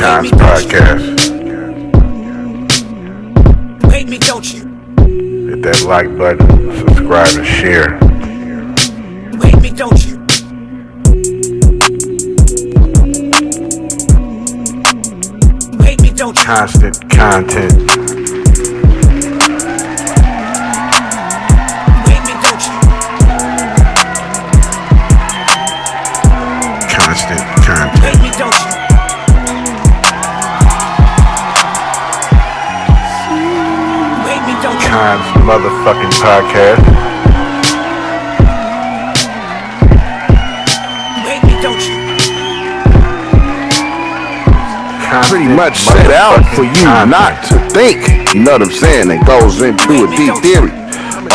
Kons podcast. Hate me, don't you? Hit that like button, subscribe and share. Hate me, don't you? Hate me, don't you? Constant content. Hate me, don't you? Constant content. Hate me, don't you? Hate me, don't you? Kons motherfucking podcast. Hate me, don't you? Constant pretty much set out for you content. not to think. You know what I'm saying? It goes into a deep theory.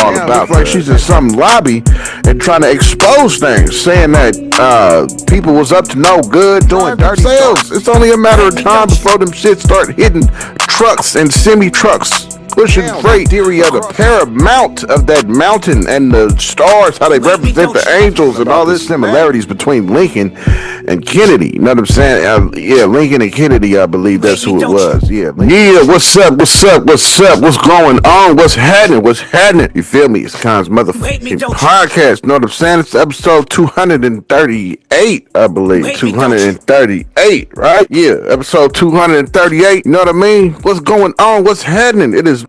All about like she's in some lobby and trying to expose things, saying that people was up to no good doing dirty sales. It's only a matter of time before them shit start hitting trucks and semi-trucks. Pushing freight. Theory of the paramount of that mountain and the stars, how they represent the angels and all this similarities between Lincoln and Kennedy. You know what I'm saying? Yeah, Lincoln and Kennedy, I believe that's who it was. Yeah, what's up? What's going on? What's happening? You feel me? It's Kons motherfucking podcast. You know what I'm saying? It's episode 238, I believe. 238, right? Yeah, episode 238. You know what I mean? What's going on? What's happening? It is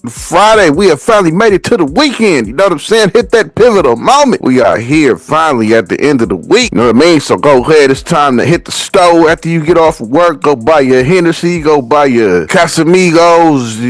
Friday. We have finally made it to the weekend. You know what I'm saying? Hit that pivotal moment. We are here finally at the end of the week. You know what I mean? So go ahead. It's time to hit the stove after you get off of work. Go buy your Hennessy. Go buy your Casamigos.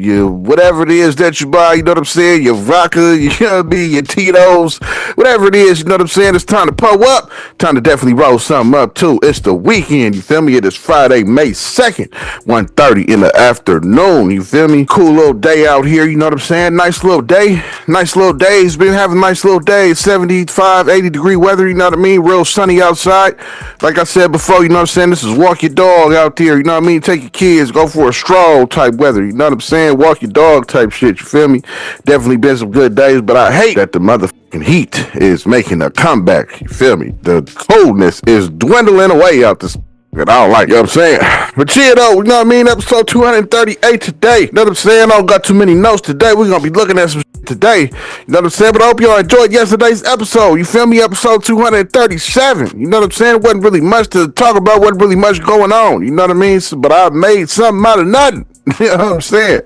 Your whatever it is that you buy. You know what I'm saying? Your vodka. You know what I mean? Your Tito's. Whatever it is. You know what I'm saying? It's time to pull up. Time to definitely roll something up too. It's the weekend. You feel me? It is Friday, May 2nd, 1:30 in the afternoon. You feel me? Cool little day out here, you know what I'm saying? Nice little day. Been having nice little days, 75, 80 degree weather, you know what I mean? Real sunny outside. Like I said before, you know what I'm saying? This is walk your dog out there, you know what I mean? Take your kids, go for a stroll type weather, you know what I'm saying? Walk your dog type shit, you feel me? Definitely been some good days, but I hate that the motherfucking heat is making a comeback, you feel me? The coldness is dwindling away out this. I don't like, you know what I'm saying? But yeah, though, you know what I mean? Episode 238 today. You know what I'm saying? I don't got too many notes today. We're going to be looking at some shit today. You know what I'm saying? But I hope y'all enjoyed yesterday's episode. You feel me? Episode 237. You know what I'm saying? Wasn't really much to talk about. Wasn't really much going on. You know what I mean? But I made something out of nothing. You know what I'm saying?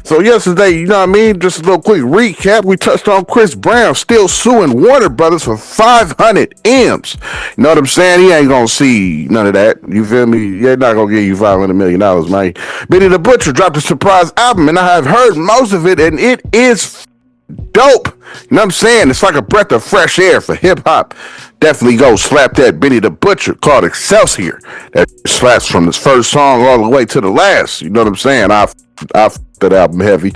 So yesterday, you know what I mean? Just a little quick recap. We touched on Chris Brown still suing Warner Brothers for 500 M's. You know what I'm saying? He ain't gonna see none of that. You feel me? They're not gonna give you $500 million, man. Benny the Butcher dropped a surprise album, and I have heard most of it, and it is dope. You know what I'm saying? It's like a breath of fresh air for hip hop. Definitely go slap that Benny the Butcher called Excelsior. That slaps from his first song all the way to the last. You know what I'm saying? I that album heavy.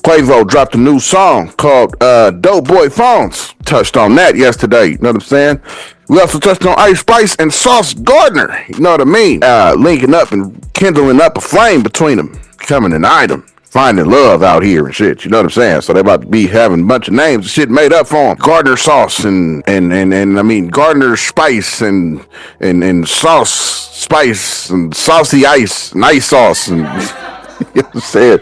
Quavo dropped a new song called Dope Boy Phones. Touched on that yesterday. You know what I'm saying? We also touched on Ice Spice and Sauce Gardner. You know what I mean? Linking up and kindling up a flame between them. Becoming an item. Finding love out here and shit, you know what I'm saying? So they about to be having a bunch of names and shit made up for them. Gardner Sauce and I mean Gardner Spice and Sauce Spice and Saucy Ice and Ice Sauce and you know what I'm saying?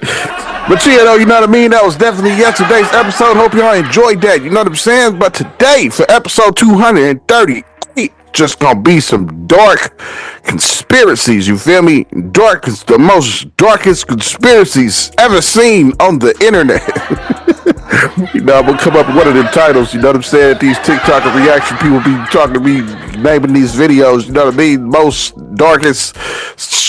But yeah, though, you know what I mean? That was definitely yesterday's episode. Hope y'all enjoyed that, you know what I'm saying? But today, for episode 238, just gonna be some dark conspiracies, you feel me? The most darkest conspiracies ever seen on the internet. You know, I'm gonna come up with one of them titles, you know what I'm saying? These TikTok reaction people be talking to me, naming these videos, you know what I mean? Most darkest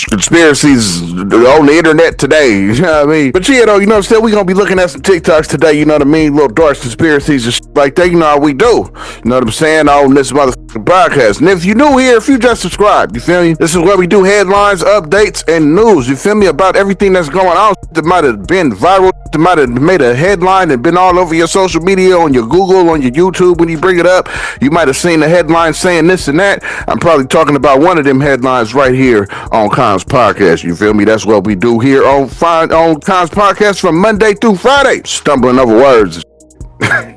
conspiracies on the internet today, you know what I mean? But yeah, though, you know what I'm saying? We're gonna be looking at some TikToks today, you know what I mean? Little dark conspiracies and shit like that, you know how we do. You know what I'm saying? On this motherfucking podcast. And if you're new here, if you just subscribed, you feel me? This is where we do headlines, updates, and news, you feel me? About everything that's going on that might have been viral, that might have made a headline and been all over your social media, on your Google, on your YouTube. When you bring it up, you might have seen the headline saying this and that. I'm probably talking about one of them headlines right here on Kons Podcast, you feel me? That's what we do here on Kons Podcast from Monday through Friday. Stumbling over words.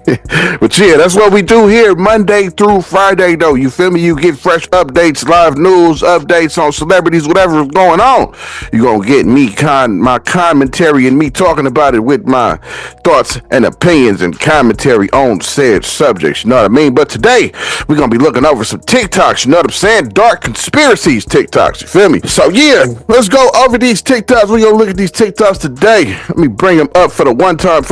But yeah, that's what we do here Monday through Friday, though. You feel me? You get fresh updates, live news, updates on celebrities, whatever is going on. You're going to get me, my commentary, and me talking about it with my thoughts and opinions and commentary on said subjects. You know what I mean? But today, we're going to be looking over some TikToks. You know what I'm saying? Dark conspiracies TikToks. You feel me? So yeah, let's go over these TikToks. We're going to look at these TikToks today. Let me bring them up for the one time.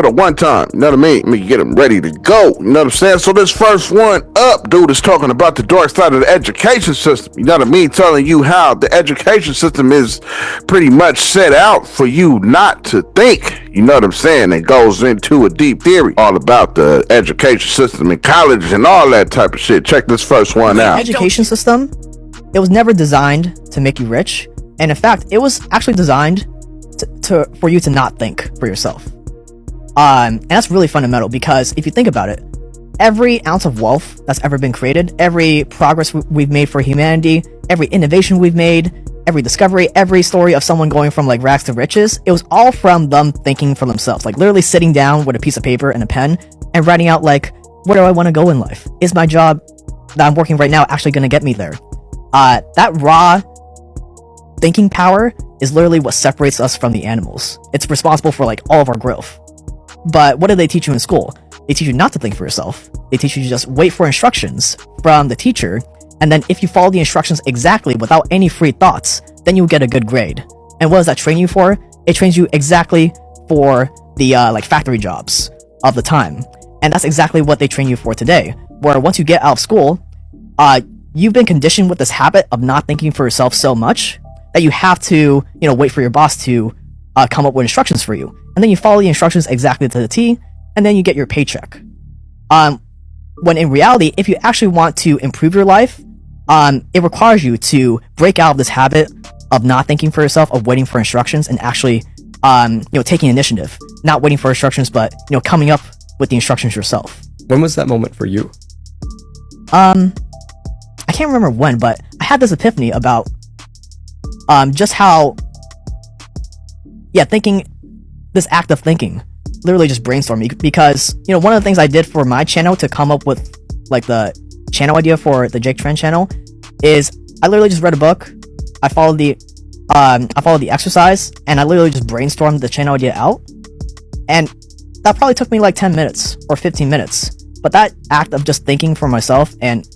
You know what I mean? Let me get them ready to go. You know what I'm saying? So this first one up, dude, is talking about the dark side of the education system. You know what I mean? Telling you how the education system is pretty much set out for you not to think. You know what I'm saying? It goes into a deep theory all about the education system in colleges and all that type of shit. Check this first one out. The education system, it was never designed to make you rich. And in fact, it was actually designed for you to not think for yourself. And that's really fundamental, because if you think about it, every ounce of wealth that's ever been created, every progress we've made for humanity, every innovation we've made, every discovery, every story of someone going from like rags to riches, it was all from them thinking for themselves, like literally sitting down with a piece of paper and a pen and writing out like, where do I want to go in life? Is my job that I'm working right now actually going to get me there? That raw thinking power is literally what separates us from the animals. It's responsible for like all of our growth. But what do they teach you in school? They teach you not to think for yourself. They teach you to just wait for instructions from the teacher, and then if you follow the instructions exactly without any free thoughts, then you'll get a good grade. And what does that train you for? It trains you exactly for the like factory jobs of the time. And that's exactly what they train you for today, where once you get out of school, you've been conditioned with this habit of not thinking for yourself so much that you have to, wait for your boss to come up with instructions for you. And then you follow the instructions exactly to the T, and then you get your paycheck. When in reality, if you actually want to improve your life, it requires you to break out of this habit of not thinking for yourself, of waiting for instructions, and actually, taking initiative. Not waiting for instructions, but, coming up with the instructions yourself. When was that moment for you? I can't remember when, but I had this epiphany about just how, this act of thinking, literally just brainstorming, because, one of the things I did for my channel to come up with, like, the channel idea for the Jake Trend channel is I literally just read a book, I followed the exercise, and I literally just brainstormed the channel idea out, and that probably took me like 10 minutes or 15 minutes, but that act of just thinking for myself and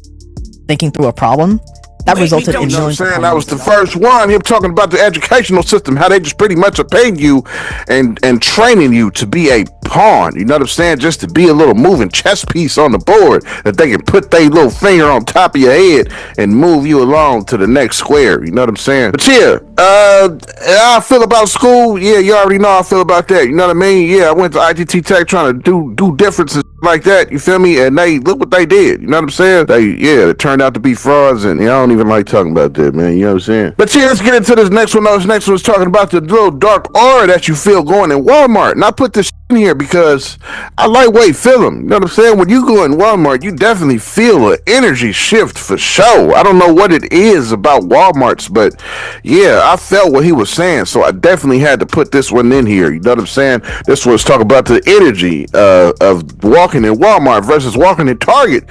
thinking through a problem, that resulted in millions. That was the first one. Him talking about the educational system, how they just pretty much are paying you and training you to be a pawn. You know what I'm saying? Just to be a little moving chess piece on the board that they can put their little finger on top of your head and move you along to the next square. You know what I'm saying? But yeah, how I feel about school. Yeah, you already know how I feel about that. You know what I mean? Yeah, I went to ITT Tech trying to do differences like that. You feel me? And they look what they did. You know what I'm saying? It turned out to be frauds, and I don't even like talking about that, man. You know what I'm saying? But yeah, let's get into this next one. This next one's talking about the little dark aura that you feel going in Walmart. And I put this in here because I lightweight feel them. You know what I'm saying? When you go in Walmart, you definitely feel an energy shift for sure. I don't know what it is about Walmarts, but yeah, I felt what he was saying, so I definitely had to put this one in here. You know what I'm saying? This one's talking about the energy of walking in Walmart versus walking in Target.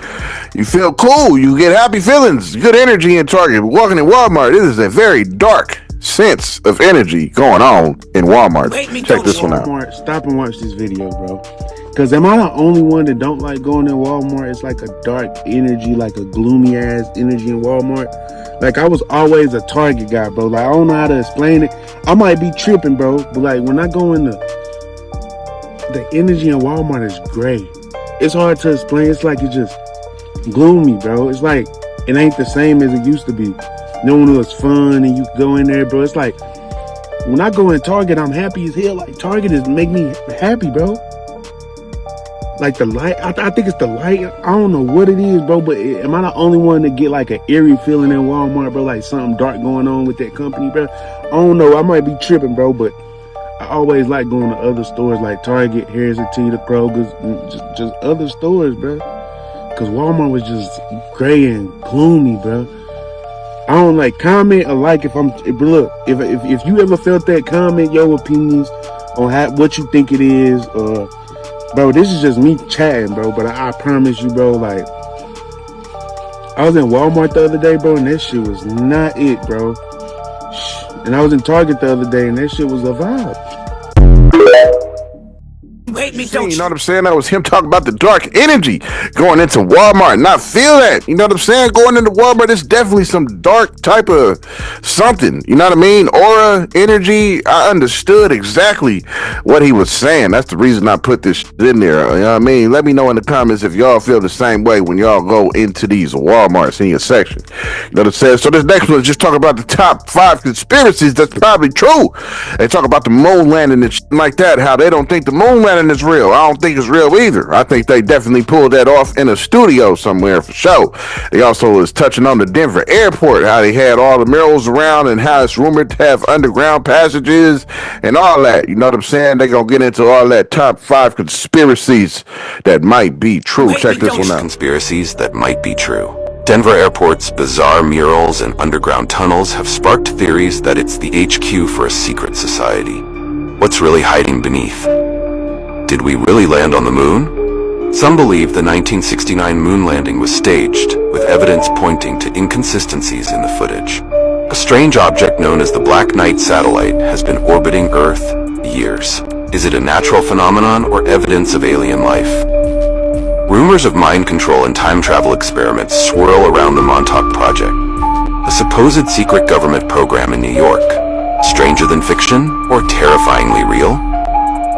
You feel cool. You get happy feelings, good energy in Target. Walking in Walmart, it is a very dark sense of energy going on in Walmart. Check this one out. Walmart, stop and watch this video, bro. Because am I the only one that don't like going in Walmart? It's like a dark energy, like a gloomy ass energy in Walmart. Like, I was always a Target guy, bro. Like, I don't know how to explain it. I might be tripping, bro. But like, when I go in the energy in Walmart is gray. It's hard to explain. It's like it's just gloomy, bro. It's like it ain't the same as it used to be. Knowing it was fun and you go in there, bro. It's like when I go in Target, I'm happy as hell. Like, Target is make me happy, bro. Like the light, I think it's the light. I don't know what it is, bro. But am I the only one that get like an eerie feeling in Walmart, bro? Like something dark going on with that company, bro. I don't know. I might be tripping, bro. But I always like going to other stores like Target, Harris and T, the Kroger's, and just other stores, bro. Cause Walmart was just gray and gloomy, bro. I don't like comment or like if you ever felt that, comment your opinions on what you think it is. But Bro, this is just me chatting, bro. But I promise you, bro, like, I was in Walmart the other day, bro, and that shit was not it, bro. And I was in Target the other day, and that shit was a vibe. You hate me, don't You you? know what I'm saying? That was him talking about the dark energy going into Walmart. And I feel that. You know what I'm saying? Going into Walmart, it's definitely some dark type of something. You know what I mean? Aura, energy. I understood exactly what he was saying. That's the reason I put this in there. You know what I mean? Let me know in the comments if y'all feel the same way when y'all go into these Walmarts in your section. You know what I'm saying? So this next one is just talking about the top 5 conspiracies that's probably true. They talk about the moon landing and shit like that, how they don't think the moon landing is real. I don't think it's real either. I think they definitely pulled that off in a studio somewhere for sure. They also was touching on the Denver airport, how they had all the murals around and how it's rumored to have underground passages and all that. You know what I'm saying? They gonna get into all that top 5 conspiracies that might be true. Check this one out. Conspiracies that might be true. Denver Airport's bizarre murals and underground tunnels have sparked theories that it's the HQ for a secret society. What's really hiding beneath? Did we really land on the moon? Some believe the 1969 moon landing was staged, with evidence pointing to inconsistencies in the footage. A strange object known as the Black Knight satellite has been orbiting Earth years. Is it a natural phenomenon or evidence of alien life? Rumors of mind control and time travel experiments swirl around the Montauk Project, a supposed secret government program in New York. Stranger than fiction or terrifyingly real?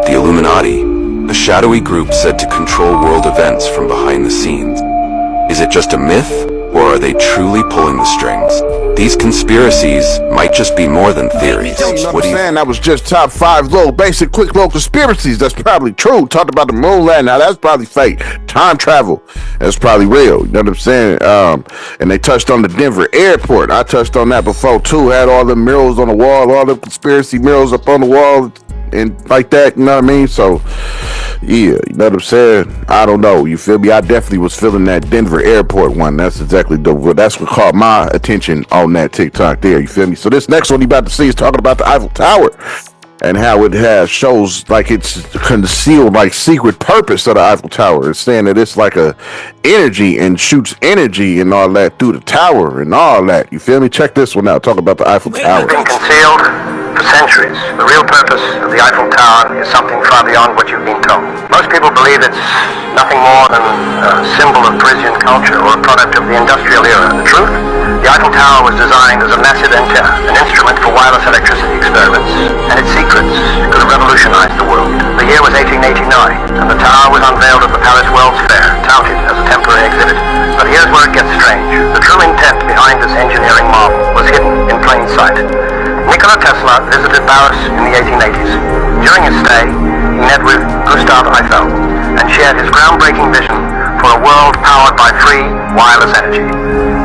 The Illuminati, a shadowy group said to control world events from behind the scenes. Is it just a myth, or are they truly pulling the strings? These conspiracies might just be more than theories. You know what I'm saying? That was just top 5 little basic quick little conspiracies that's probably true. Talked about the moon landing. Now that's probably fake. Time travel, that's probably real. You know what I'm saying? And they touched on the Denver airport. I touched on that before too. Had all the murals on the wall, all the conspiracy murals up on the wall and like that, you know what I mean? So yeah, you know what I'm saying? I don't know, you feel me? I definitely was feeling that Denver airport one. That's exactly that's what caught my attention on that TikTok there, you feel me? So this next one you about to see is talking about the Eiffel Tower and how it has shows like it's concealed like secret purpose of the Eiffel Tower. It's saying that it's like a energy and shoots energy and all that through the tower and all that, you feel me? Check this one out. Talk about the Eiffel Tower. It's been concealed for centuries. The real purpose of the Eiffel Tower is something far beyond what you've been told. Most people believe it's nothing more than a symbol of Parisian culture or a product of the industrial era. The truth? The Eiffel Tower was designed as a massive antenna, an instrument for wireless electricity experiments, and its secrets could have revolutionized the world. The year was 1889, and the tower was unveiled at the Paris World's Fair, touted as a temporary exhibit. But here's where it gets strange. The true intent behind this engineering marvel was hidden in plain sight. Nikola Tesla visited Paris in the 1880s. During his stay, he met with Gustave Eiffel and shared his groundbreaking vision for a world powered by free, wireless energy.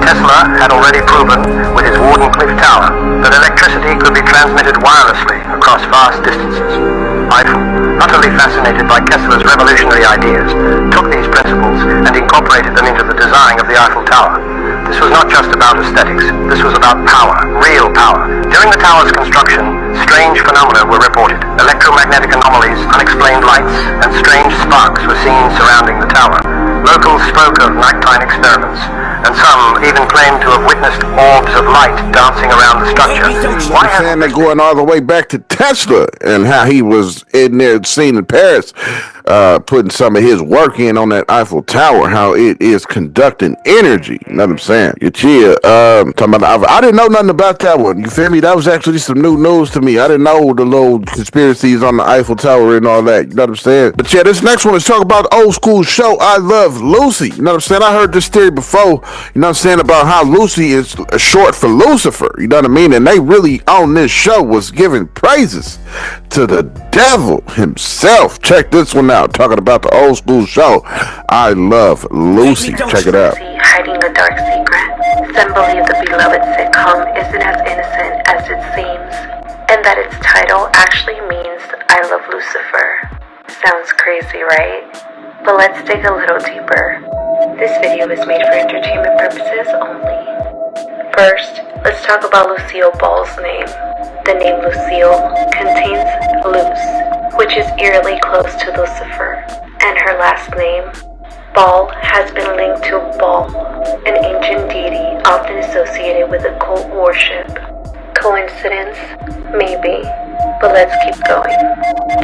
Tesla had already proven with his Wardenclyffe Tower that electricity could be transmitted wirelessly across vast distances. Eiffel, utterly fascinated by Kessler's revolutionary ideas, took these principles and incorporated them into the design of the Eiffel Tower. This was not just about aesthetics, this was about power, real power. During the tower's construction, strange phenomena were reported. Electromagnetic anomalies, unexplained lights, and strange sparks were seen surrounding the tower. Locals spoke of nighttime experiments, and some even claimed to have witnessed orbs of light dancing around the structure. Why And they're going all the way back to Tesla and how he was in there seen in Paris, putting some of his work in on that Eiffel Tower, how it is conducting energy. You know what I'm saying? Talking about I didn't know nothing about that one. You feel me? That was actually some new news to me. I didn't know the little conspiracies on the Eiffel Tower and all that. You know what I'm saying? But yeah, this next one is talking about the old school show I Love Lucy. You know what I'm saying? I heard this theory before, you know what I'm saying, about how Lucy is short for Lucifer. You know what I mean? And they really on this show was giving praises to the devil himself. Check this one out. Talking about the old school show I Love Lucy. Check it out. Hiding a dark secret. Some believe the beloved sitcom isn't as innocent as it seems, and that its title actually means I Love Lucifer. Sounds crazy, right? But let's dig a little deeper. This video is made for entertainment purposes only. First, let's talk about Lucille Ball's name. The name Lucille contains Luce, which is eerily close to Lucifer, and her last name, Baal has been linked to Baal, an ancient deity often associated with occult worship. Coincidence? Maybe, but let's keep going.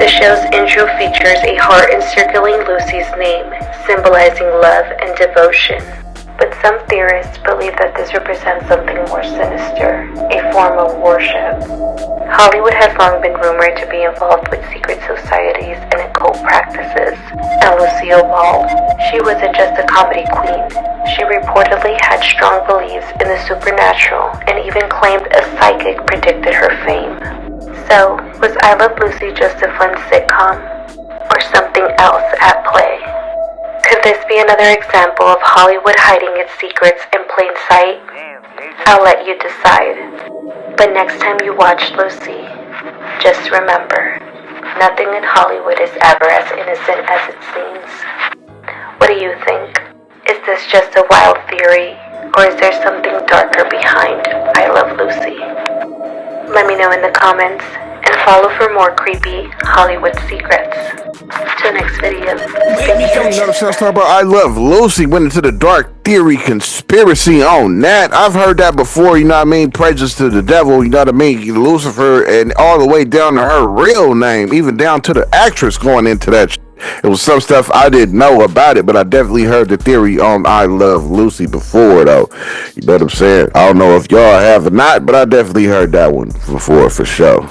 The show's intro features a heart encircling Lucy's name, symbolizing love and devotion. But some theorists believe that this represents something more sinister, a form of worship. Hollywood has long been rumored to be involved with secret societies and occult practices. And Lucille Ball, she wasn't just a comedy queen. She reportedly had strong beliefs in the supernatural and even claimed a psychic predicted her fame. So, was I Love Lucy just a fun sitcom? Or something else at play? Could this be another example of Hollywood hiding its secrets in plain sight? I'll let you decide. But next time you watch Lucy, just remember, nothing in Hollywood is ever as innocent as it seems. What do you think? Is this just a wild theory, or is there something darker behind I Love Lucy? Let me know in the comments, and follow for more creepy Hollywood secrets. Till next video. You know what I'm saying? Talking about I Love Lucy went into the dark theory conspiracy on that. I've heard that before, you know what I mean? Praises to the devil, you know what I mean? Lucifer, and all the way down to her real name, even down to the actress going into that. It was some stuff I didn't know about it, but I definitely heard the theory on I Love Lucy before, though. You know what I'm saying? I don't know if y'all have or not, but I definitely heard that one before for sure.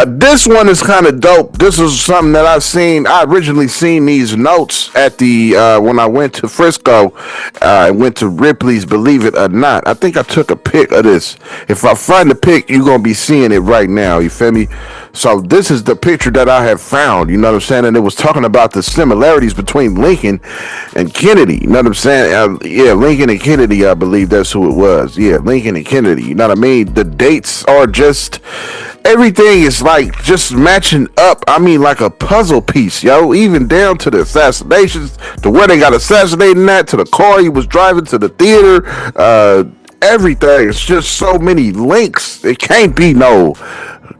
This one is kind of dope. This is something that I've seen. I originally seen these notes at the when I went to Frisco. I went to Ripley's, believe it or not. I think I took a pic of this. If I find the pic, you're gonna be seeing it right now. You feel me? So this is the picture that I have found. You know what I'm saying? And it was talking about the similarities between Lincoln and Kennedy. You know what I'm saying? Yeah, Lincoln and Kennedy. I believe that's who it was. Yeah, Lincoln and Kennedy. You know what I mean? The dates are just. Everything is like just matching up. I mean, like a puzzle piece, yo. Even down to the assassinations, to where they got assassinated at, to the car he was driving to the theater. Everything. It's just so many links. It can't be no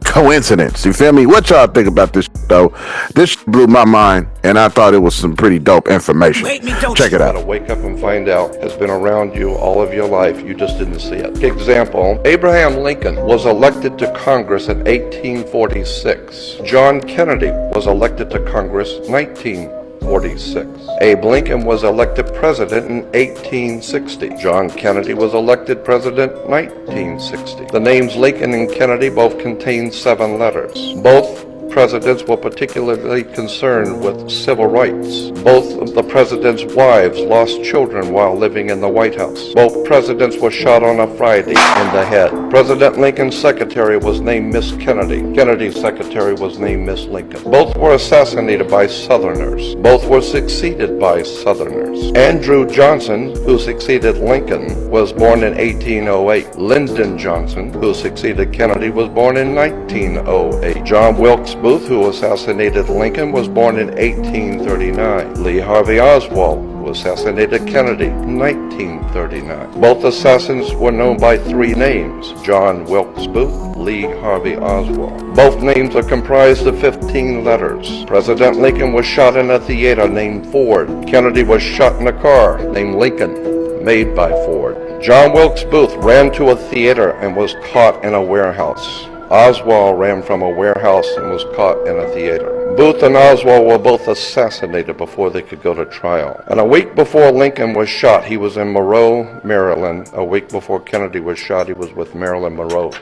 coincidence. You feel me? What y'all think about this though? This blew my mind, and I thought it was some pretty dope information. Check it out. To wake up and find out has been around you all of your life. You just didn't see it. Example: Abraham Lincoln was elected to Congress in 1846. John Kennedy was elected to Congress 1946. Abe Lincoln was elected president in 1860. John Kennedy was elected president 1960. The names Lincoln and Kennedy both contain 7 letters. Both presidents were particularly concerned with civil rights. Both of the president's wives lost children while living in the White House. Both presidents were shot on a Friday in the head. President Lincoln's secretary was named Miss Kennedy. Kennedy's secretary was named Miss Lincoln. Both were assassinated by Southerners. Both were succeeded by Southerners. Andrew Johnson, who succeeded Lincoln, was born in 1808. Lyndon Johnson, who succeeded Kennedy, was born in 1908. John Wilkes Booth, who assassinated Lincoln, was born in 1839. Lee Harvey Oswald, who assassinated Kennedy in 1939. Both assassins were known by 3 names: John Wilkes Booth, Lee Harvey Oswald. Both names are comprised of 15 letters. President Lincoln was shot in a theater named Ford. Kennedy was shot in a car named Lincoln, made by Ford. John Wilkes Booth ran to a theater and was caught in a warehouse. Oswald ran from a warehouse and was caught in a theater. Booth and Oswald were both assassinated before they could go to trial. And a week before Lincoln was shot, he was in Monroe, Maryland. A week before Kennedy was shot, he was with Marilyn Monroe.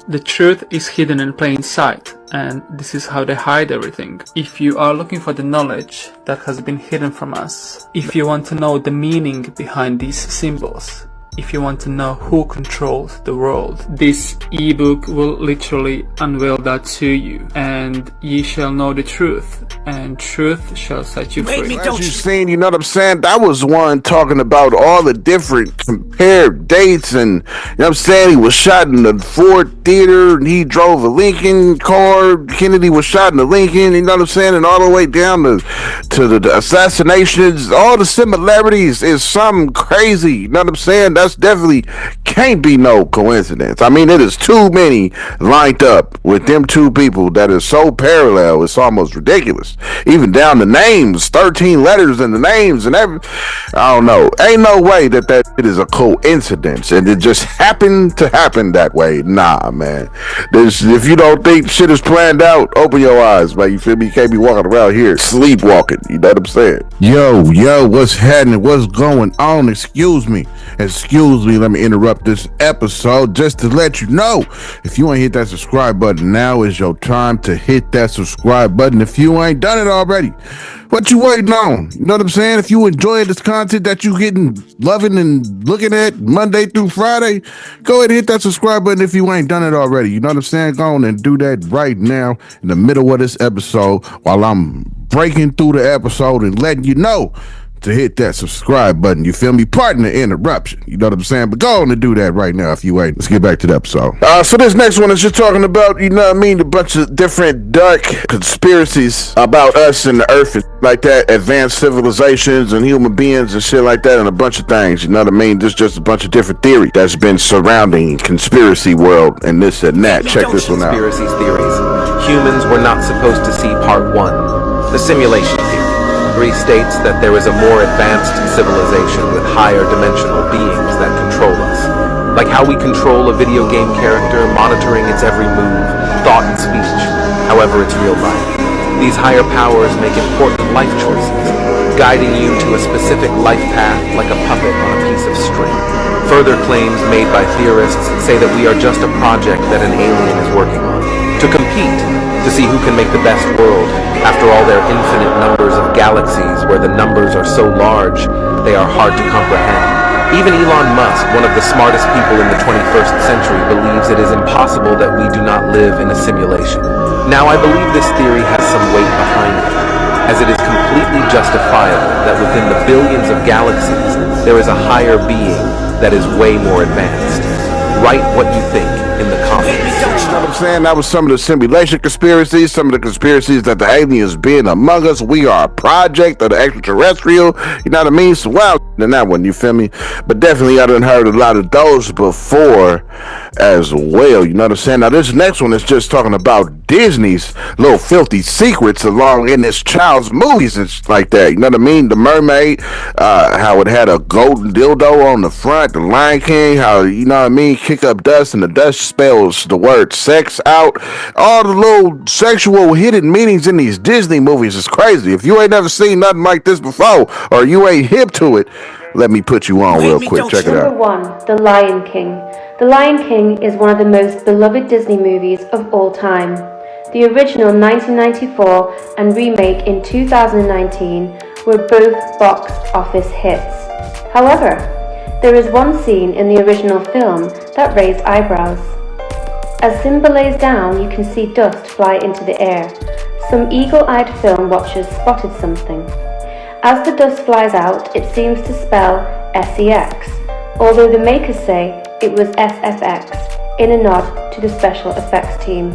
The truth is hidden in plain sight, and this is how they hide everything. If you are looking for the knowledge that has been hidden from us, if you want to know the meaning behind these symbols, if you want to know who controls the world, this ebook will literally unveil that to you, and ye shall know the truth, and truth shall set you free. As you seen, you know what I'm saying? That was one talking about all the different compared dates, and you know what I'm saying? He was shot in the Ford Theater, and he drove a Lincoln car. Kennedy was shot in the Lincoln, you know what I'm saying? And all the way down to the assassinations, all the similarities is something crazy, you know what I'm saying? That's That's definitely can't be no coincidence. I mean, it is too many lined up with them two people that is so parallel. It's almost ridiculous. Even down the names, 13 letters in the names and every. I don't know. Ain't no way that it is a coincidence and it just happened to happen that way. Nah, man. If you don't think shit is planned out, open your eyes, man. You feel me? You can't be walking around here sleepwalking. You know what I'm saying? Yo, what's happening? What's going on? Excuse me. Let me interrupt this episode just to let you know. If you ain't hit that subscribe button, now is your time to hit that subscribe button. If you ain't done it already, what you waiting on? You know what I'm saying? If you enjoy this content that you getting, loving and looking at Monday through Friday, go ahead and hit that subscribe button if you ain't done it already. You know what I'm saying? Go on and do that right now in the middle of this episode while I'm breaking through the episode and letting you know to hit that subscribe button. You feel me? Pardon the interruption. You know what I'm saying? But go on and do that right now if you ain't. Let's get back to the episode. So this next one is just talking about, you know what I mean, a bunch of different dark conspiracies about us and the earth and like that, advanced civilizations and human beings and shit like that, and a bunch of things. You know what I mean? There's just a bunch of different theory that's been surrounding conspiracy world and this and that. Check this one out. Conspiracies theories. Humans were not supposed to see part one. The simulation theory. States that there is a more advanced civilization with higher dimensional beings that control us. Like how we control a video game character, monitoring its every move, thought and speech. However, it's real life. These higher powers make important life choices, guiding you to a specific life path like a puppet on a piece of string. Further claims made by theorists say that we are just a project that an alien is working on, to compete, to see who can make the best world. After all their infinite numbers of galaxies where the numbers are so large, they are hard to comprehend. Even Elon Musk, one of the smartest people in the 21st century, believes it is impossible that we do not live in a simulation. Now, I believe this theory has some weight behind it, as it is completely justifiable that within the billions of galaxies, there is a higher being that is way more advanced. Write what you think in the comments. You know what I'm saying? That was some of the simulation conspiracies, some of the conspiracies that the aliens being among us. We are a project of the extraterrestrial. You know what I mean? So wow, in that one, you feel me? But definitely I done heard a lot of those before as well. You know what I'm saying? Now this next one is just talking about Disney's little filthy secrets along in this child's movies and like that. You know what I mean? The Mermaid, how it had a golden dildo on the front, the Lion King, how, you know what I mean, kick up dust and the dust spells the word sex out. All the little sexual hidden meanings in these Disney movies is crazy. If you ain't never seen nothing like this before or you ain't hip to it, let me put you on real quick. Check it out. Number 1, The Lion King. The Lion King is one of the most beloved Disney movies of all time. The original 1994 and remake in 2019 were both box office hits. However, there is one scene in the original film that raised eyebrows. As Simba lays down, you can see dust fly into the air. Some eagle-eyed film watchers spotted something. As the dust flies out, it seems to spell SEX, although the makers say it was SFX, in a nod to the special effects team.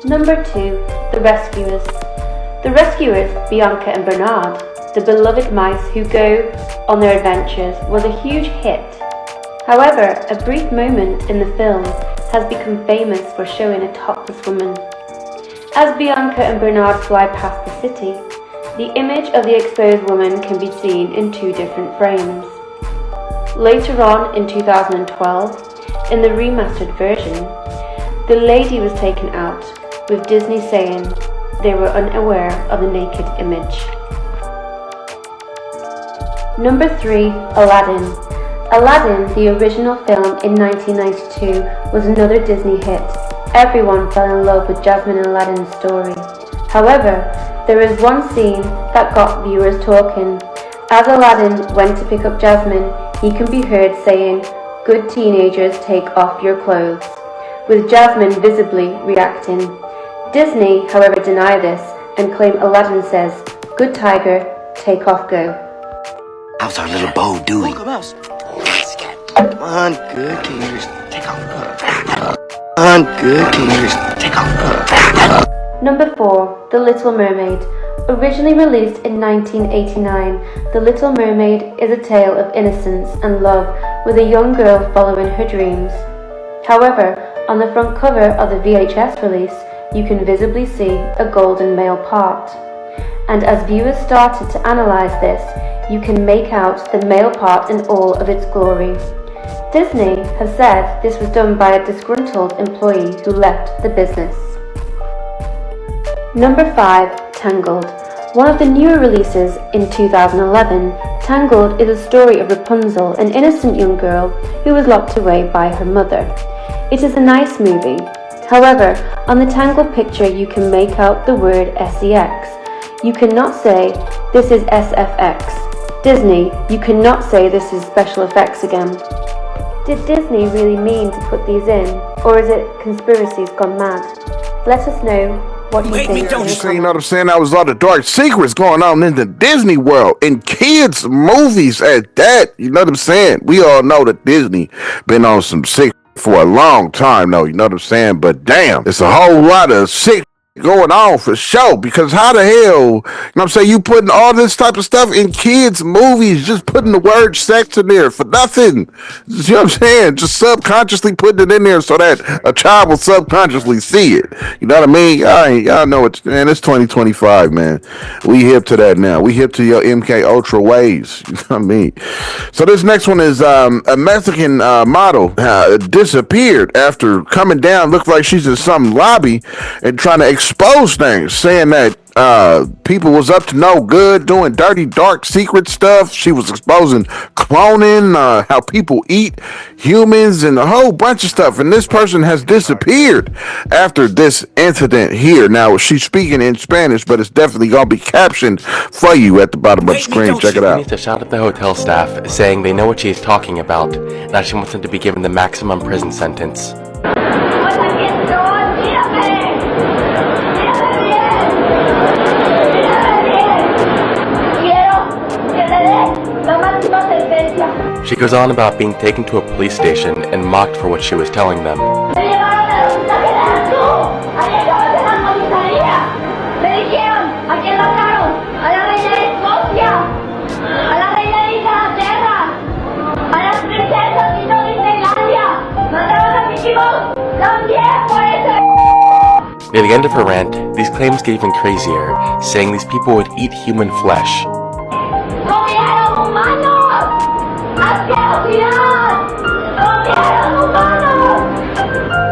Number 2, The Rescuers. The Rescuers, Bianca and Bernard, the beloved mice who go on their adventures, was a huge hit. However, a brief moment in the film has become famous for showing a topless woman. As Bianca and Bernard fly past the city, the image of the exposed woman can be seen in 2 different frames. Later on in 2012, in the remastered version, the lady was taken out, with Disney saying they were unaware of the naked image. Number 3, Aladdin. Aladdin, the original film in 1992, was another Disney hit. Everyone fell in love with Jasmine and Aladdin's story. However, there is one scene that got viewers talking. As Aladdin went to pick up Jasmine, he can be heard saying, "Good teenagers, take off your clothes," with Jasmine visibly reacting. Disney, however, deny this and claim Aladdin says, "Good tiger, take off, go." How's our little bow doing? Come on, good. Can you just take off? Come on, good. Can you just take off? Number 4, The Little Mermaid. Originally released in 1989, The Little Mermaid is a tale of innocence and love with a young girl following her dreams. However, on the front cover of the VHS release, you can visibly see a golden male part. And as viewers started to analyze this, you can make out the male part in all of its glory. Disney has said this was done by a disgruntled employee who left the business. Number 5. Tangled. One of the newer releases in 2011, Tangled is a story of Rapunzel, an innocent young girl who was locked away by her mother. It is a nice movie. However, on the Tangled picture you can make out the word SEX. You cannot say, this is SFX. Disney, you cannot say this is special effects again. Did Disney really mean to put these in, or is it Conspiracies gone mad? Let us know what you think. You know what I'm saying? That was all the dark secrets going on in the Disney world, in kids' movies at that. You know what I'm saying? We all know that Disney been on some sick for a long time, though. You know what I'm saying? But damn, it's a whole lot of sick going on for sure, because how the hell, you know what I'm saying, you putting all this type of stuff in kids movies, just putting the word sex in there for nothing, you know what I'm saying, just subconsciously putting it in there so that a child will subconsciously see it, you know what I mean? Y'all know it, man. It's 2025, man. We hip to that now. We hip to your MK Ultra ways, you know what I mean? So this next one is a Mexican model disappeared after coming down, looked like she's in some lobby and trying to expose things, saying that people was up to no good, doing dirty, dark, secret stuff. She was exposing cloning, how people eat humans, and a whole bunch of stuff. And this person has disappeared after this incident here. Now, she's speaking in Spanish, but it's definitely going to be captioned for you at the bottom of the screen. Check it out. She shot at the hotel staff, saying they know what she's talking about, and that she wants them to be given the maximum prison sentence. She goes on about being taken to a police station and mocked for what she was telling them. Near the end of her rant, these claims get even crazier, saying these people would eat human flesh.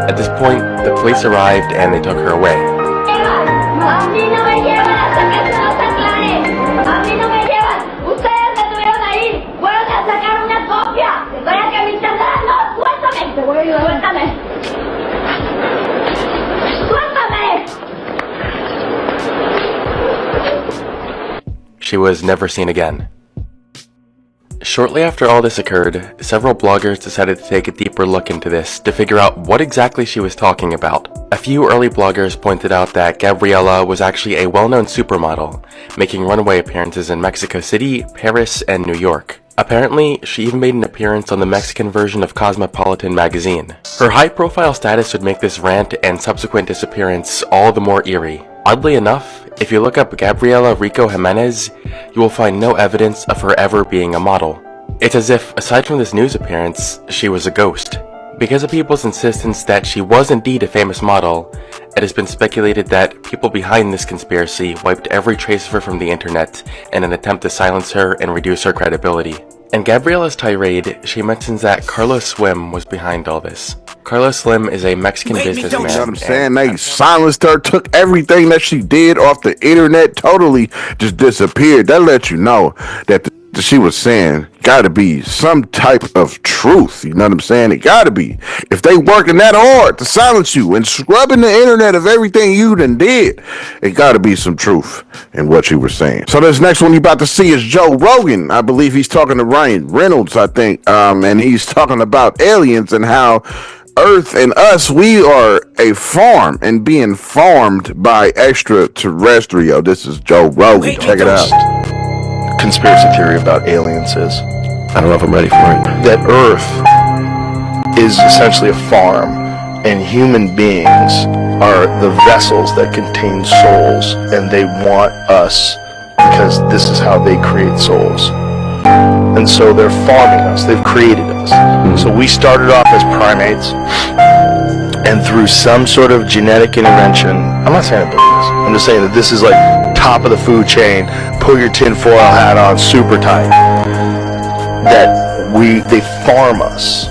At this point, the police arrived and they took her away. She was never seen again. Shortly after all this occurred, several bloggers decided to take a deeper look into this to figure out what exactly she was talking about. A few early bloggers pointed out that Gabriella was actually a well-known supermodel, making runway appearances in Mexico City, Paris, and New York. Apparently, she even made an appearance on the Mexican version of Cosmopolitan magazine. Her high-profile status would make this rant and subsequent disappearance all the more eerie. Oddly enough, if you look up Gabriela Rico Jimenez, you will find no evidence of her ever being a model. It's as if, aside from this news appearance, she was a ghost. Because of people's insistence that she was indeed a famous model, it has been speculated that people behind this conspiracy wiped every trace of her from the internet in an attempt to silence her and reduce her credibility. In Gabriela's tirade, she mentions that Carlos Slim was behind all this. Carlos Slim is a Mexican businessman. You know what I'm saying? They silenced her, took everything that she did off the internet, totally just disappeared. That lets you know that she was saying gotta be some type of truth. You know what I'm saying? It gotta be. If they working that hard to silence you and scrubbing the internet of everything you done did, it gotta be some truth in what you were saying. So this next one you about to see is Joe Rogan. I believe he's talking to Ryan Reynolds, I think, and he's talking about aliens and how Earth and us, we are a farm and being farmed by extraterrestrial. This is Joe Rogan. Check it out. Conspiracy theory about aliens is, I don't know if I'm ready for it, that Earth is essentially a farm and human beings are the vessels that contain souls, and they want us because this is how they create souls. And so they're farming us. They've created us. So we started off as primates, and through some sort of genetic intervention, I'm not saying I believe this, I'm just saying that this is like top of the food chain, put your tinfoil hat on super tight, that they farm us.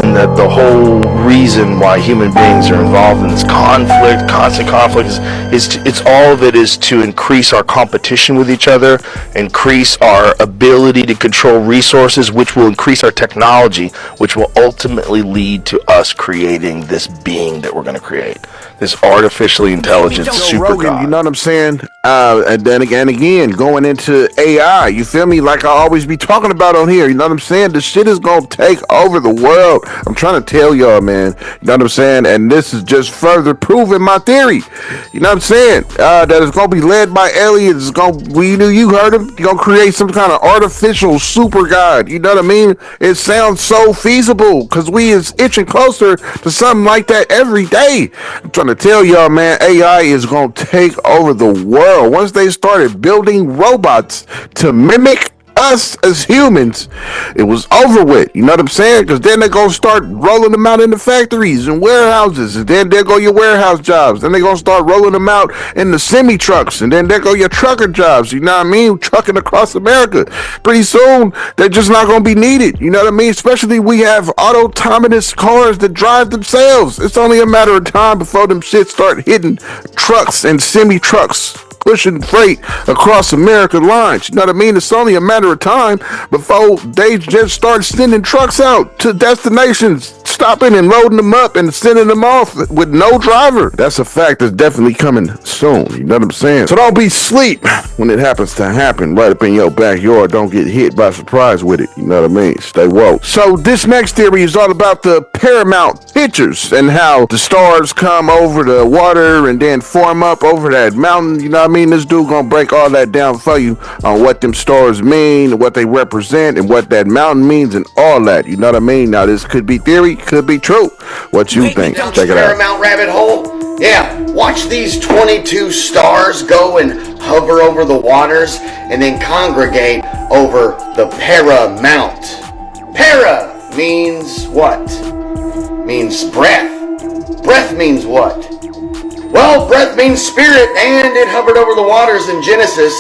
And that the whole reason why human beings are involved in this conflict, constant conflict, it's all of it is to increase our competition with each other, increase our ability to control resources, which will increase our technology, which will ultimately lead to us creating this being that we're going to create, this artificially intelligent super Rogan, god. you know what I'm saying? And then again, going into AI, you feel me? Like I always be talking about on here, you know what I'm saying? The shit is gonna take over the world. I'm trying to tell y'all, man. You know what I'm saying? And this is just further proving my theory. You know what I'm saying? That it's gonna be led by aliens. You heard him. You're gonna create some kind of artificial super god. You know what I mean? It sounds so feasible because we is itching closer to something like that every day. I'm trying to tell y'all, man, AI is gonna take over the world. Once they started building robots to mimic us as humans, it was over with. You know what I'm saying? Because then they're going to start rolling them out in the factories and warehouses. And then there go your warehouse jobs. Then they're going to start rolling them out in the semi-trucks. And then there go your trucker jobs. You know what I mean? Trucking across America. Pretty soon, they're just not going to be needed. You know what I mean? Especially we have autonomous cars that drive themselves. It's only a matter of time before them shit start hitting trucks and semi-trucks, pushing freight across American lines. You know what I mean? It's only a matter of time before they just start sending trucks out to destinations, stopping and loading them up and sending them off with no driver. That's a fact that's definitely coming soon. You know what I'm saying? So don't be asleep when it happens to happen right up in your backyard. Don't get hit by surprise with it. You know what I mean? Stay woke. So this next theory is all about the paramount pictures and how the stars come over the water and then form up over that mountain. You know what I mean? This dude gonna break all that down for you on what them stars mean, what they represent, and what that mountain means, and all that. You know what I mean? Now this could be theory, could be true. What you think? Check it out. Paramount rabbit hole? Yeah, watch these 22 stars go and hover over the waters and then congregate over the paramount. Para means what? Means breath. Breath means what? Well, breath means spirit, and it hovered over the waters in Genesis.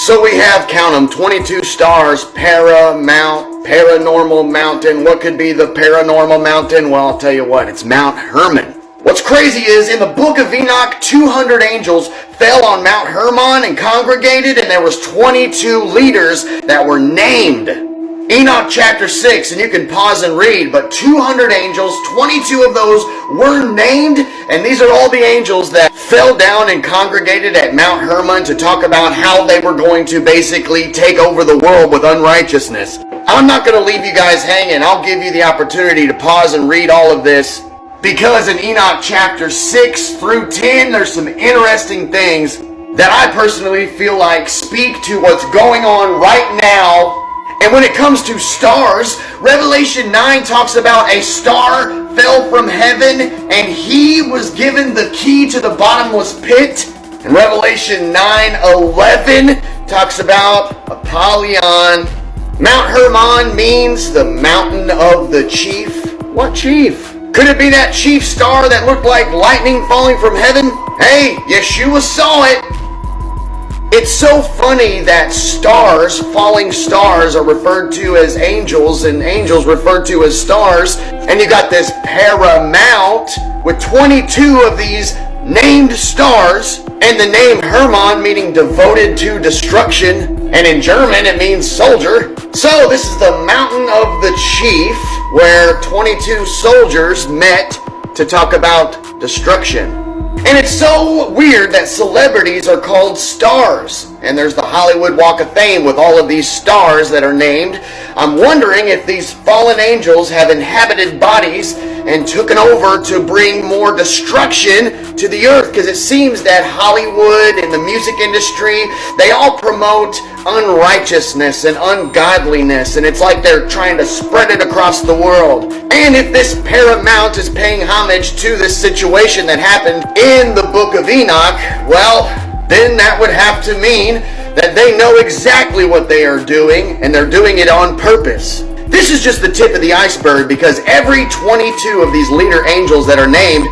So we have, count them, 22 stars, paramount, paranormal mountain. What could be the paranormal mountain? Well, I'll tell you what, it's Mount Hermon. What's crazy is, in the book of Enoch, 200 angels fell on Mount Hermon and congregated, and there was 22 leaders that were named. Enoch chapter 6, and you can pause and read, but 200 angels, 22 of those were named, and these are all the angels that fell down and congregated at Mount Hermon to talk about how they were going to basically take over the world with unrighteousness. I'm not going to leave you guys hanging. I'll give you the opportunity to pause and read all of this, because in Enoch chapter 6 through 10, there's some interesting things that I personally feel like speak to what's going on right now. And when it comes to stars, Revelation 9 talks about a star fell from heaven and he was given the key to the bottomless pit. And Revelation 9:11 talks about Apollyon. Mount Hermon means the mountain of the chief. What chief? Could it be that chief star that looked like lightning falling from heaven? Hey, Yeshua saw it. It's so funny that stars, falling stars, are referred to as angels and angels referred to as stars. And you got this paramount with 22 of these named stars, and the name Hermon meaning devoted to destruction, and in German it means soldier. So this is the mountain of the chief, where 22 soldiers met to talk about destruction. And it's so weird that celebrities are called stars. And there's the Hollywood Walk of Fame with all of these stars that are named. I'm wondering if these fallen angels have inhabited bodies and taken over to bring more destruction to the earth. Because it seems that Hollywood and the music industry, they all promote unrighteousness and ungodliness, and it's like they're trying to spread it across the world. And if this paramount is paying homage to this situation that happened in the book of Enoch, well, then that would have to mean that they know exactly what they are doing, and they're doing it on purpose. This is just the tip of the iceberg, because every 22 of these leader angels that are named,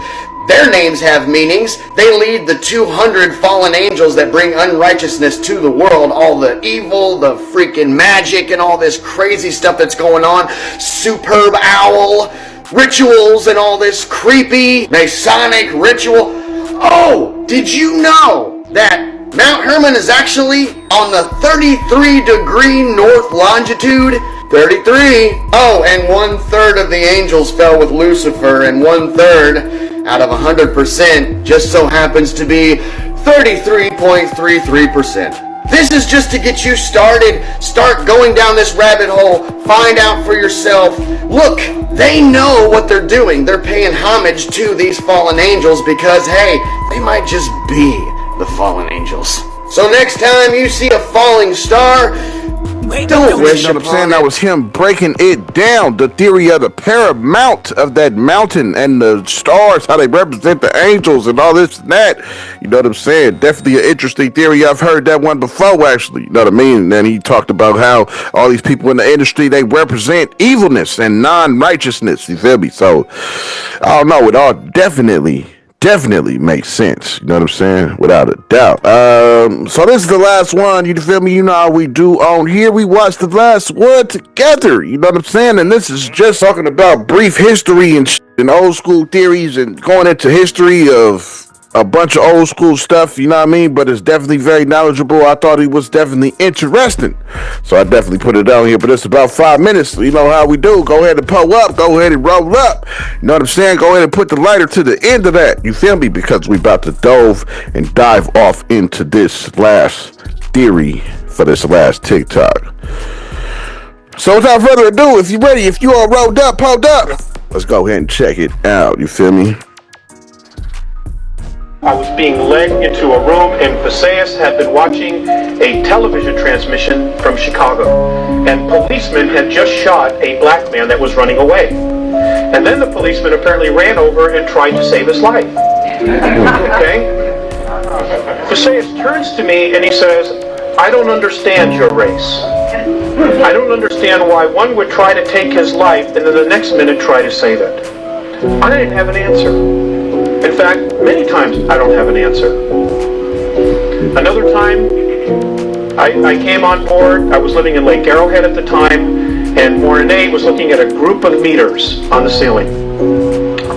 their names have meanings. They lead the 200 fallen angels that bring unrighteousness to the world. All the evil, the freaking magic, and all this crazy stuff that's going on. Superb owl rituals and all this creepy Masonic ritual. Oh, did you know that Mount Hermon is actually on the 33-degree north longitude? 33. Oh, and 1/3 of the angels fell with Lucifer, and 1/3 out of 100% just so happens to be 33.33%. This is just to get you started. Start going down this rabbit hole. Find out for yourself. Look, they know what they're doing. They're paying homage to these fallen angels because, hey, they might just be the fallen angels. So next time you see a falling star, don't wish you know what I'm upon saying? it. That was him breaking it down, the theory of the paramount of that mountain and the stars, how they represent the angels and all this and that. You know what I'm saying? Definitely an interesting theory. I've heard that one before, actually. You know what I mean? And then he talked about how all these people in the industry, they represent evilness and non-righteousness. You feel me? So, I don't know. It all definitely makes sense. You know what I'm saying? Without a doubt. So this is the last one. You feel me? You know how we do on here. We watched the last one together. You know what I'm saying? And this is just talking about brief history and old school theories and going into history of a bunch of old school stuff, you know what I mean? But it's definitely very knowledgeable. I thought it was definitely interesting. So I definitely put it down here, but it's about 5 minutes. So you know how we do. Go ahead and pull up. Go ahead and roll up. You know what I'm saying? Go ahead and put the lighter to the end of that. You feel me? Because we about to dive off into this last theory for this last TikTok. So without further ado, if you're ready, if you all rolled up, pulled up, let's go ahead and check it out. You feel me? I was being led into a room, and Visayas had been watching a television transmission from Chicago, and policemen had just shot a black man that was running away. And then the policeman apparently ran over and tried to save his life. Okay? Visayas turns to me and he says, I don't understand your race. I don't understand why one would try to take his life and then the next minute try to save it. I didn't have an answer. In fact, many times I don't have an answer. Another time, I came on board. I was living in Lake Arrowhead at the time, and Mornay was looking at a group of meters on the ceiling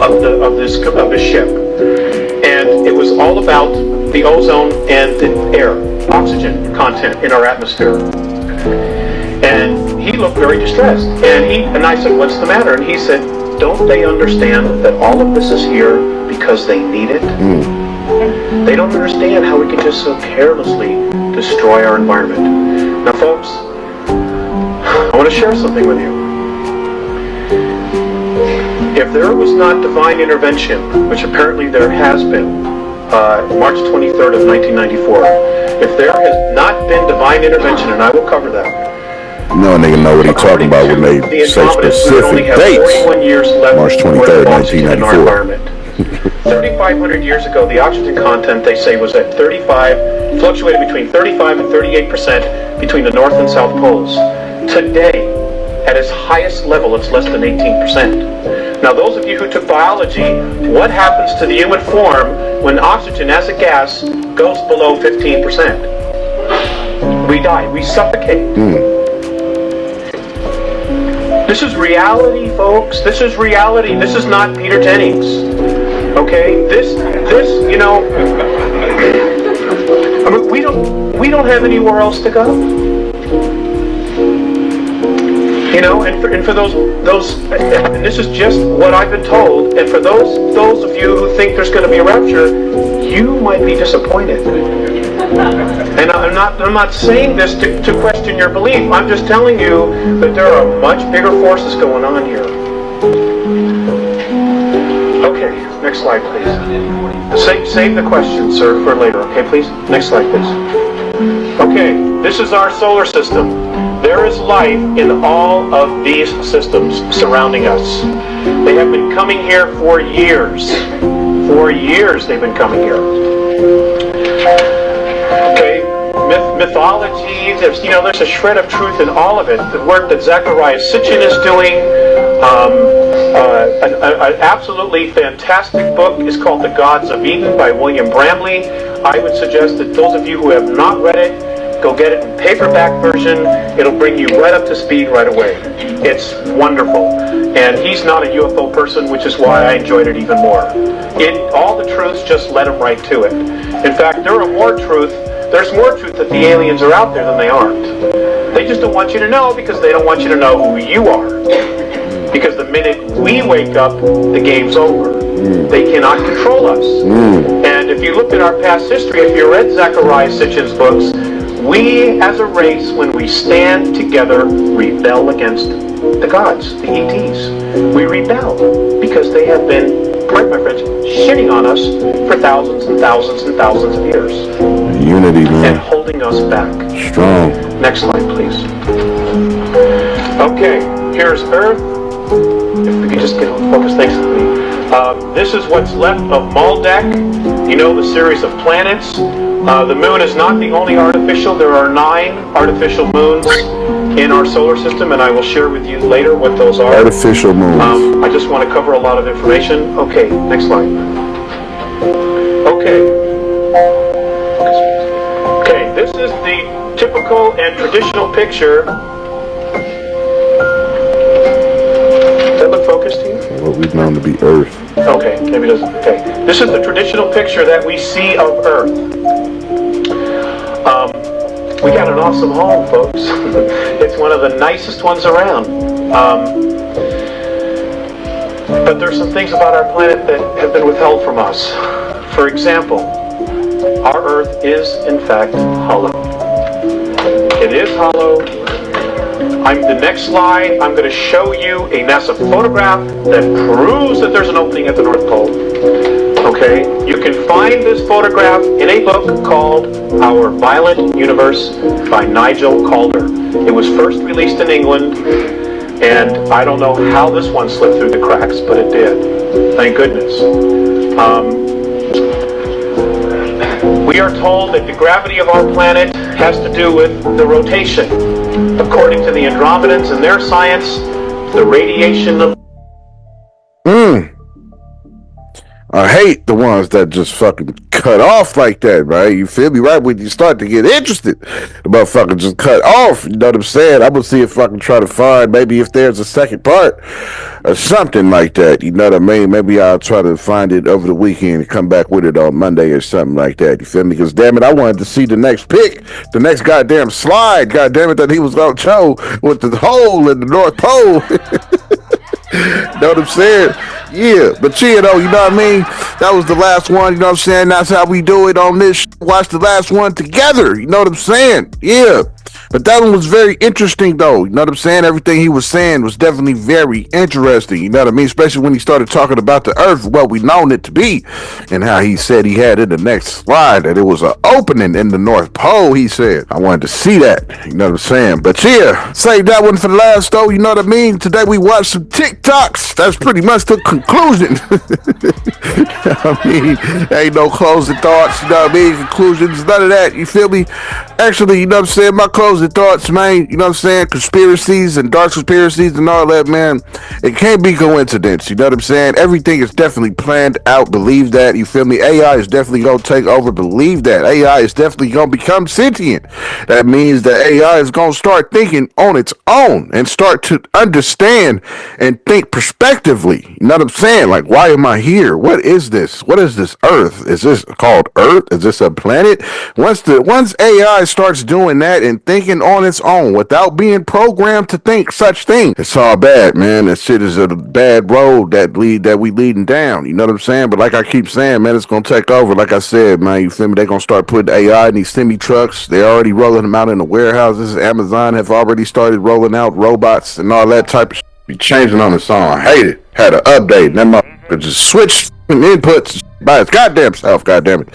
of this ship, and it was all about the ozone and the air, oxygen content in our atmosphere. And he looked very distressed, and I said, "What's the matter?" And he said, "Don't they understand that all of this is here because they need it?" They don't understand how we can just so carelessly destroy our environment. Now, folks, I want to share something with you. If there was not divine intervention, which apparently there has been, March 23rd of 1994, if there has not been divine intervention, and I will cover that, no nigga know what he talking about when they say specific dates. March 23rd, 1994. 3,500 years ago, the oxygen content, they say, was at 35, fluctuated between 35 and 38% between the North and South Poles. Today, at its highest level, it's less than 18%. Now, those of you who took biology, what happens to the human form when oxygen as a gas goes below 15%? We die. We suffocate. This is reality, folks. This is reality. This is not Peter Jennings. Okay? This, you know, I mean, we don't have anywhere else to go. You know, and for those, and this is just what I've been told, and for those of you who think there's going to be a rapture, you might be disappointed. And I'm not saying this to question your belief. I'm just telling you that there are much bigger forces going on here. Okay, next slide, please. Save the question, sir, for later. Okay, please. Next slide, please. Okay. This is our solar system. There is life in all of these systems surrounding us. They have been coming here for years. For years they've been coming here. Okay, mythology, there's a shred of truth in all of it. The work that Zecharia Sitchin is doing, an absolutely fantastic book is called The Gods of Eden by William Bramley. I would suggest that those of you who have not read it, go get it in paperback version. It'll bring you right up to speed right away. It's wonderful. And he's not a UFO person, which is why I enjoyed it even more. All the truths, just let him right to it. In fact, there's more truth that the aliens are out there than they aren't. They just don't want you to know because they don't want you to know who you are. Because the minute we wake up, the game's over. They cannot control us. And if you look at our past history, if you read Zecharia Sitchin's books, we as a race, when we stand together, rebel against the gods, the ETs. We rebel because they have been, pardon my French, shitting on us for thousands and thousands and thousands of years. Unity, man. And holding us back. Strong. Next slide, please. Okay, here's Earth. If we could just get focused, thanks to me. This is what's left of Maldek. You know, the series of planets. The moon is not the only artificial. There are 9 artificial moons in our solar system, and I will share with you later what those are. Artificial moons. I just want to cover a lot of information. Okay, next slide. Okay, this is the typical and traditional picture. Does that look focused to you? What we've known to be Earth. Okay, maybe it doesn't. Okay, this is the traditional picture that we see of Earth. We got an awesome home, folks. It's one of the nicest ones around. But there's some things about our planet that have been withheld from us. For example, our Earth is, in fact, hollow. It is hollow. The next slide, I'm going to show you a NASA photograph that proves that there's an opening at the North Pole. Okay, you can find this photograph in a book called Our Violent Universe by Nigel Calder. It was first released in England, and I don't know how this one slipped through the cracks, but it did. Thank goodness. We are told that the gravity of our planet has to do with the rotation. According to the Andromedans and their science, the radiation of I hate the ones that just fucking cut off like that, right? You feel me? Right when you start to get interested, the motherfucker just cut off. You know what I'm saying? I'm gonna see if I can try to find maybe if there's a second part or something like that. You know what I mean? Maybe I'll try to find it over the weekend and come back with it on Monday or something like that. You feel me? Because damn it, I wanted to see the next pick, the next goddamn slide. God damn it, that he was gonna show with the hole in the North Pole. Know what I'm saying? Yeah, but you know what I mean? That was the last one, you know what I'm saying? That's how we do it on this. Watch the last one together, you know what I'm saying? Yeah. But that one was very interesting, though. You know what I'm saying? Everything he was saying was definitely very interesting. You know what I mean? Especially when he started talking about the Earth, what we known it to be, and how he said he had in the next slide that it was an opening in the North Pole. He said, I wanted to see that. You know what I'm saying? But yeah, save that one for the last, though. You know what I mean? Today we watched some TikToks. That's pretty much the conclusion. I mean, ain't no closing thoughts. You know what I mean? Conclusions, none of that. You feel me? Actually, you know what I'm saying? My closing thoughts, man, you know what I'm saying? Conspiracies and dark conspiracies and all that, man. It can't be coincidence, you know what I'm saying? Everything is definitely planned out. Believe that, you feel me? AI is definitely going to take over. Believe that. AI is definitely going to become sentient. That means that AI is going to start thinking on its own and start to understand and think prospectively. You know what I'm saying? Like, why am I here? What is this? What is this Earth? Is this called Earth? Is this a planet? Once AI starts doing that and thinking on its own without being programmed to think such things, it's all bad, man. That shit is a bad road that we leading down. You know what I'm saying? But like I keep saying, man, it's gonna take over. Like I said, man, you feel me? They're gonna start putting AI in these semi trucks. They're already rolling them out in the warehouses. Amazon have already started rolling out robots and all that type of shit. Be changing on its own. I hate it. Had an update. And that But just switch inputs by its goddamn self, goddamn it.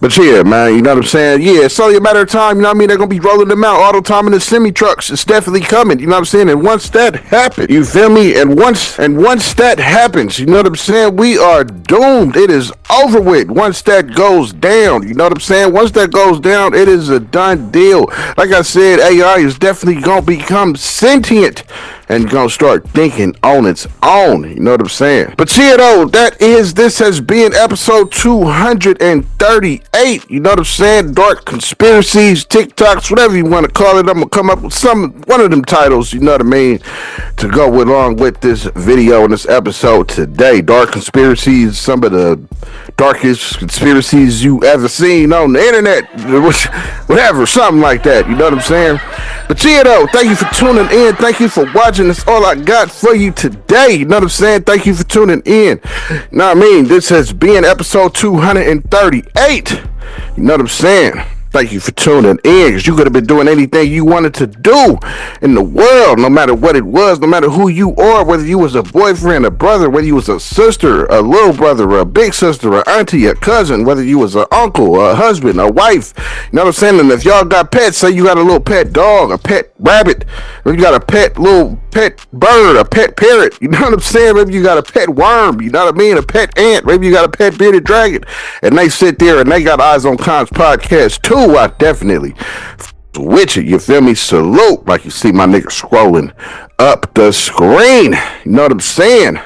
But yeah, man, you know what I'm saying? Yeah, it's only a matter of time, you know what I mean? They're gonna be rolling them out auto time in the semi trucks. It's definitely coming, you know what I'm saying? And once that happens, you feel me? And once that happens, you know what I'm saying? We are doomed. It is over with. Once that goes down, you know what I'm saying? Once that goes down, it is a done deal. Like I said, AI is definitely gonna become sentient and gonna start thinking on its own, you know what I'm saying? But yeah, though, this has been episode 238, you know what I'm saying? Dark Conspiracies, TikToks, whatever you want to call it. I'm gonna come up with one of them titles, you know what I mean, to go along with this video and this episode today. Dark Conspiracies, some of the darkest conspiracies you ever seen on the internet, whatever, something like that, you know what I'm saying? But yeah, though, thank you for tuning in. Thank you for watching. That's all I got for you today. You know what I'm saying? Thank you for tuning in. You know what I mean? This has been episode 238. You know what I'm saying? Thank you for tuning in, because you could have been doing anything you wanted to do in the world, no matter what it was, no matter who you are, whether you was a boyfriend, a brother, whether you was a sister, a little brother, a big sister, a auntie, a cousin, whether you was an uncle, a husband, a wife. You know what I'm saying? And if y'all got pets, say you got a little pet dog, a pet rabbit, or you got a little pet bird, a pet parrot, you know what I'm saying? Maybe you got a pet worm, you know what I mean? A pet ant, maybe you got a pet bearded dragon, and they sit there and they got eyes on Kons podcast too. I definitely with it, you feel me? Salute, like you see my nigga scrolling up the screen, you know what I'm saying?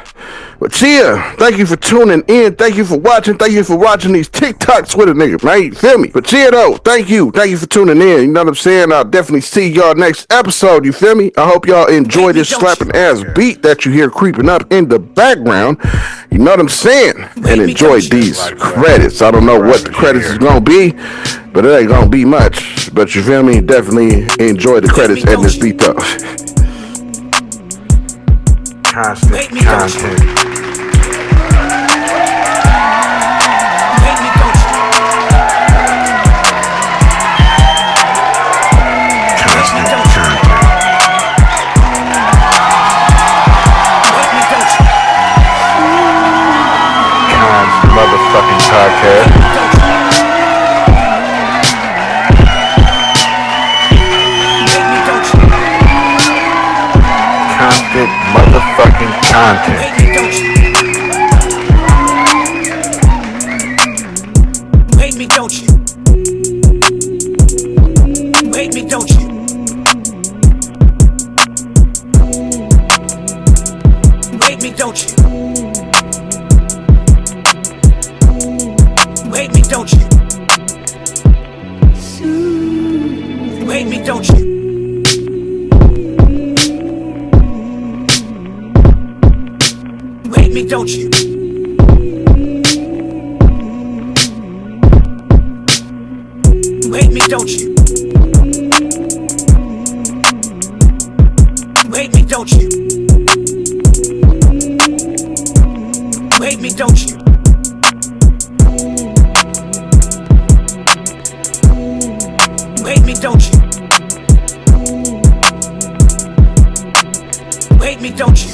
But yeah, thank you for tuning in. Thank you for watching. Thank you for watching these TikToks with a nigga, man. You feel me? But yeah, though, thank you. Thank you for tuning in. You know what I'm saying? I'll definitely see y'all next episode. You feel me? I hope y'all enjoy this slapping ass beat that you hear creeping up in the background. You know what I'm saying? And enjoy these credits. I don't know what the credits is gonna be, but it ain't gonna be much. But you feel me? Definitely enjoy the credits and this beat though. Constant content. Motherfucking podcast. Constant motherfucking content. You hate me, don't you? You hate me, don't you? You hate me, don't you? You hate me, don't you? You hate me, don't you? You hate me, don't you? You hate me, don't you? You hate me, don't you? You hate me, don't you? You hate me, don't you? You hate me, don't you?